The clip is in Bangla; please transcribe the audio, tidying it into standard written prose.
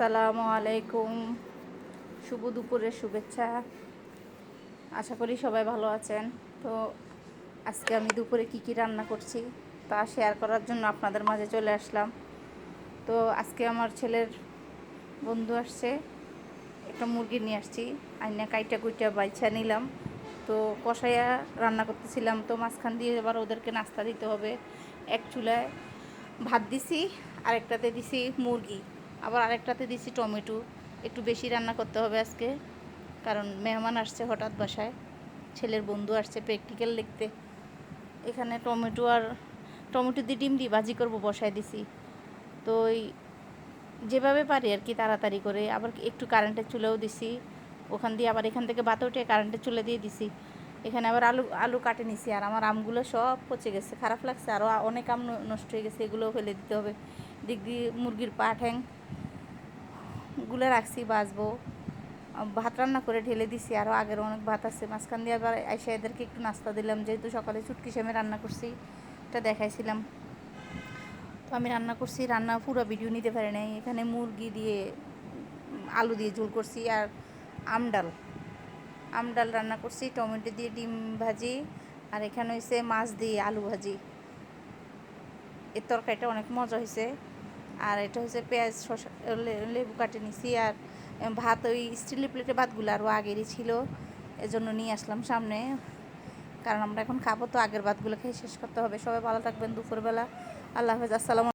আসসালামু আলাইকুম, শুভ দুপুরের শুভেচ্ছা। আশা করি সবাই ভালো আছেন। তো আজকে আমি দুপুরে কি রান্না করছি তা শেয়ার করার জন্য আপনাদের মাঝে চলে আসলাম। তো আজকে আমার ছেলের বন্ধু আসছে, একটা মুরগি নিয়ে আসছি, আইনা কাইটা কুইটা বাইছা নিলাম। তো কষাইয়া রান্না করতেছিলাম, তো মাঝখান দিয়ে এবার ওদেরকে নাস্তা দিতে হবে। এক চুলায় ভাত দিছি, আরেকটাতে দিছি মুরগি, আবার আরেকটাতে দিছি টমেটো। একটু বেশি রান্না করতে হবে আজকে, কারণ মেহমান আসছে হঠাৎ বাসায়, ছেলের বন্ধু আসছে প্র্যাকটিক্যাল লিখতে। এখানে টমেটো দিয়ে ডিম দিয়ে ভাজি করবো বসায় দিছি। তো যেভাবে পারি আর কি তাড়াতাড়ি করে, আবার একটু কারেন্টের চুলেও দিছি, ওখান দিয়ে আবার এখান থেকে বাত উঠে কারেন্টের চুলে দিয়ে দিছি। এখানে আবার আলু কাটে নিছি, আর আমার আমগুলো সব পচে গেছে, খারাপ লাগছে, আরও অনেক আম নষ্ট হয়ে গেছে, এগুলোও ফেলে দিতে হবে। দিক দিয়ে মুরগির পা ঠ্যাংগুলো রাখছি বাজবো। ভাত রান্না করে ঢেলে দিছি, আরও আগের অনেক ভাত আছে। মাঝখান দিয়ে আবার আইসা এদেরকে একটু নাস্তা দিলাম, যেহেতু সকালে চুটকি সেমে রান্না করছি, এটা দেখাইছিলাম। তো আমি রান্না করছি, রান্না পুরো ভিডিও নিতে পারি নাই। এখানে মুরগি দিয়ে আলু দিয়ে ঝোল করছি, আর আমডাল রান্না করছি, টমেটো দিয়ে ডিম ভাজি, আর এখানে হয়েছে মাছ দিয়ে আলু ভাজি। এর তরকারিটা অনেক মজা হয়েছে। আর এটা হচ্ছে পেঁয়াজ শসা লেবু কাটে নিছি। আর ভাত ওই স্টিলের প্লেটে ভাতগুলো আরও আগেরই ছিল, এজন্য নিয়ে আসলাম সামনে, কারণ আমরা এখন খাবো, তো আগের ভাতগুলো খেয়ে শেষ করতে হবে। সবাই ভালো থাকবেন। দুপুরবেলা আল্লাহ হাফেজ, আসসালামু